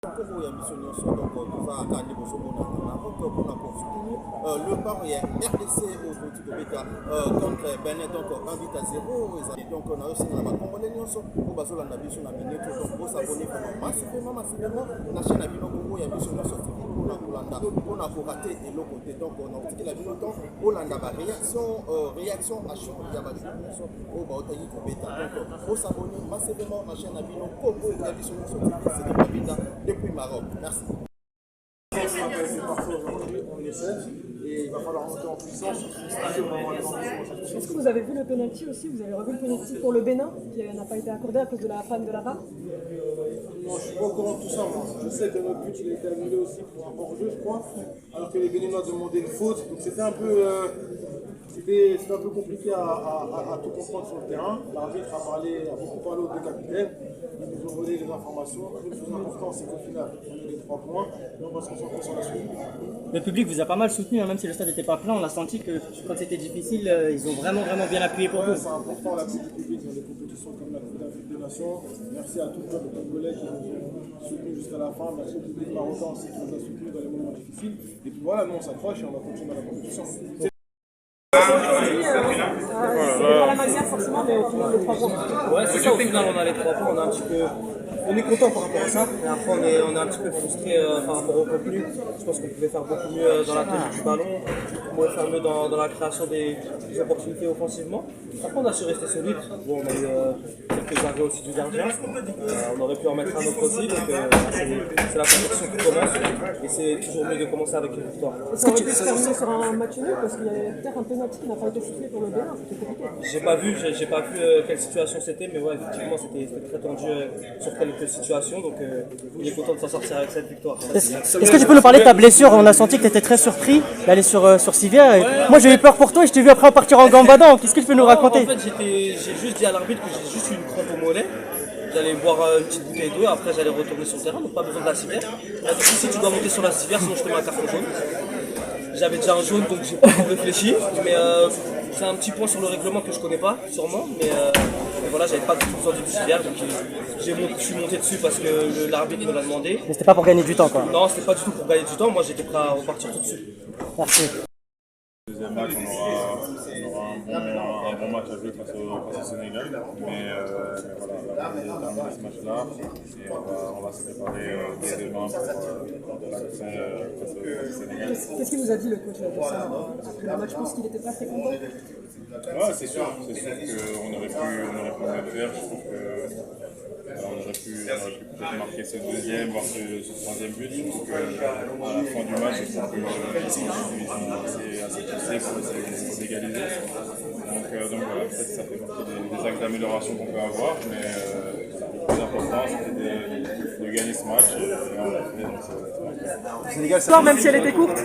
Congo ya biso nyonso donc tozalaka liboso mona Maroc mpona kosoutenir le bar ya RDC okoti kobeta contre Benin donc 1 but à 0 ezali donc nayosenga na bakongole nyonso oyo bazolanda biso na minute donc bosabone vraiment massivement na chaîne na bino Congo ya biso nyonso mpona kolanda mpona korate eloko te donc nakotikela bino donc olanda réaction à chaud ya bajour nyonso oyo baotaki kobeta donc bosabone massivement na chaîne na bino Congo ya biso nyonso c'est Babinda depuis Maroc. Merci. Et il va falloir monter en puissance. Est-ce que vous avez vu le penalty aussi? Vous avez revu le penalty pour le Bénin qui n'a pas été accordé à cause de la panne de la barre? Non, je suis pas au courant de tout ça. Moi. Je sais que notre but il a été annulé aussi pour un hors-jeu, je crois, alors que les Béninois demandaient une faute. Donc c'était un peu, compliqué à tout comprendre sur le terrain. L'arbitre a beaucoup parlé aux deux capitaines. Ils nous ont donné les informations. Le plus important, c'est qu'au final, on a les 3 points et on va se concentrer sur la suite. Le public vous a pas mal soutenu, hein, même si le stade n'était pas plein. On a senti que quand c'était difficile, ils ont vraiment bien appuyé pour vous. C'est important l'appui du public dans des compétitions comme la Coupe d'Afrique des Nations. Merci à tout le peuple congolais qui nous ont soutenus jusqu'à la fin. Merci au public marocain aussi qui nous a soutenus dans les moments difficiles. Et puis voilà, nous on s'accroche et on va continuer dans la compétition. Pas la manière forcément, mais au final, les 3 points. Ouais, c'est ça, au final, on a les 3 points, on est content par rapport à ça, mais après on est un petit peu frustré par rapport au contenu. Je pense qu'on pouvait faire beaucoup mieux dans la tenue du ballon, on pouvait faire mieux dans la création des opportunités offensivement. Après on a su rester solide. Bon, on a eu quelques arrêts aussi du gardien, on aurait pu en mettre un autre aussi, donc c'est la compétition qui commence et c'est toujours mieux de commencer avec une victoire. Ça aurait pu se terminer sur un match nul parce qu'il y avait peut-être un penalty qui n'a pas été sifflé pour le Bénin, c'était compliqué. J'ai pas vu quelle situation c'était, mais ouais, effectivement c'était très tendu sur quelques situations, donc il est content de s'en sortir avec cette victoire. Est-ce que tu peux nous parler de ta blessure? On a senti que tu étais très surpris d'aller sur Sivia. Moi j'ai eu peur pour toi et je t'ai vu après partir en gambadant. Qu'est-ce que tu peux nous raconter? En fait j'ai juste dit à l'arbitre que j'ai juste eu une crampe au mollet. J'allais boire une petite bouteille d'eau, après j'allais retourner sur le terrain, donc pas besoin de la civière. Elle a dit si tu dois monter sur la civière, sinon je te mets un carton jaune. J'avais déjà un jaune donc j'ai pas trop réfléchi, mais c'est un petit point sur le règlement que je connais pas, sûrement, mais voilà, j'avais pas du tout besoin d'une civière, donc je suis monté dessus parce que l'arbitre me l'a demandé. Mais c'était pas pour gagner du temps quoi. Non, c'était pas du tout pour gagner du temps, moi j'étais prêt à repartir tout de suite. Merci. Deuxième match, on aura un bon match à jouer face au Sénégal. Mais voilà, on va terminer ce match-là et on va se préparer dès demain pour l'action face au Sénégal. Qu'est-ce qu'il vous a dit le coach après le match? Je pense qu'il n'était pas très content. Ouais, c'est sûr qu'on aurait pu mieux le faire. Je trouve on aurait pu peut-être marquer ce deuxième, voire ce troisième but. Je trouve qu'à la fin du match, je trouve qu'ils ont assez poussé pour essayer d'égaliser. Donc voilà, peut-être que ça fait partie des axes d'amélioration qu'on peut avoir, mais le plus important c'était de gagner ce match et on l'a fait. Donc Sénégal, ça... Même si elle était courte.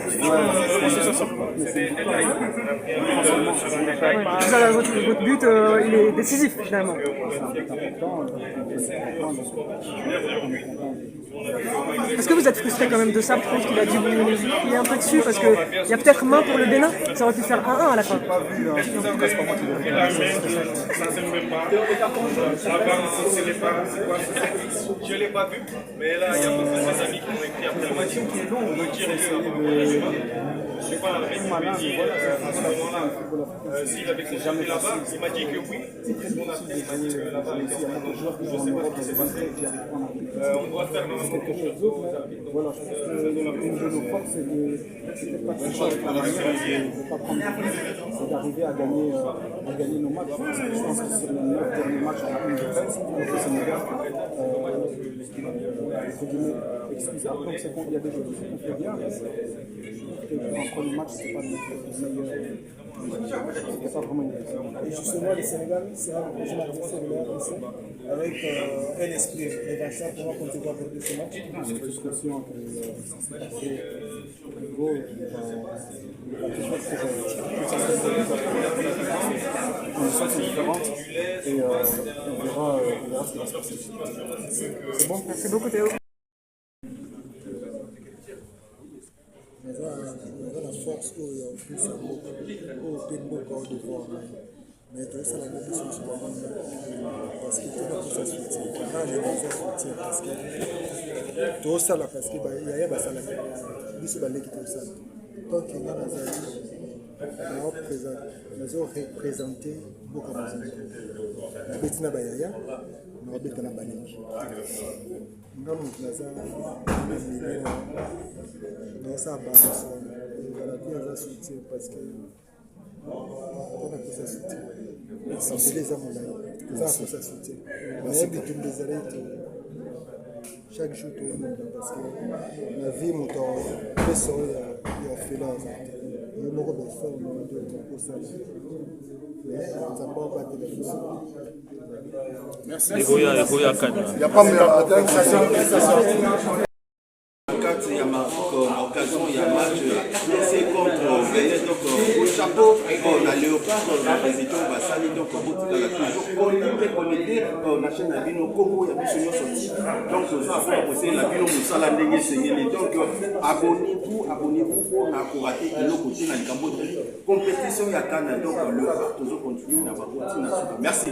Votre but, il est décisif finalement. Est-ce que vous êtes frustré quand même de ça? Je pense qu'il a dit qu'il est un peu dessus parce qu'il y a peut-être main pour le Bénin. Ça aurait pu faire 1-1 à la fin. en tout cas, c'est pas moi qui l'ai Je ne l'ai pas vu, mais là, il y a beaucoup de amis qui m'ont écrit après le match. On me dire je sais pas, l'arbitre m'avait dit à ce moment-là, s'il avait consulté là-bas, il m'a dit que oui. On a fait là-bas avec les joueurs, je ne sais pas ce qui s'est passé. On doit faire quelque chose d'autre. Voilà, je pense que une de nos forces, c'est de pas tricher avec la manière, de ne pas prendre de risques, c'est d'arriver à gagner nos matchs. Je pense que c'est le meilleur dernier match en une défaite contre le Sénégal. Excusez, après on sait qu'il y a des choses qu'on fait bien, mais un premier match, c'est pas le meilleur. C'est pas vraiment une question. Et justement, le Sénégal, c'est un prochain adversaire de l'RDC avec un esprit revanchard pour raconter quoi pour ce match. On est tous conscients que ça s'est passé gros et on sont différentes et on verra ce qui va se passer. C'est bon, merci beaucoup Théo. On a la force où il y a plus au Pénbo corps de voir. Mais tout ça, la même chose parce que tout le monde peut s'assurer. Là, j'ai besoin de parce que tozosala parce que yaya basalaka biso baleki tozosala donc nga nazali nazoreprésente mboka mozambique nabeti na bayaya nakobeta na baleki nga moto naza namile naosala baso ezalaki aza soutien parce que mpona kosa soutien mbele eza molai eza na kosa soutien nayebi tumba ezali te chaque jour toyemba parce que na vie moto pesa oyo ya orphelin aza te ye moko befere nde okosala mais nzambe abatela biso kati ya occasion ya match blessé contre Benin donc au chapeau na Léopard na président basali donc botikala toujours connecté na chaîne na bino Congo ya biso nyonso donc toza posé la bino mosala ndenge sengeli donc abonnez-vous pour na korater eloko te na likambo compétition ya Canada donc le tozo continue na bakoti na merci.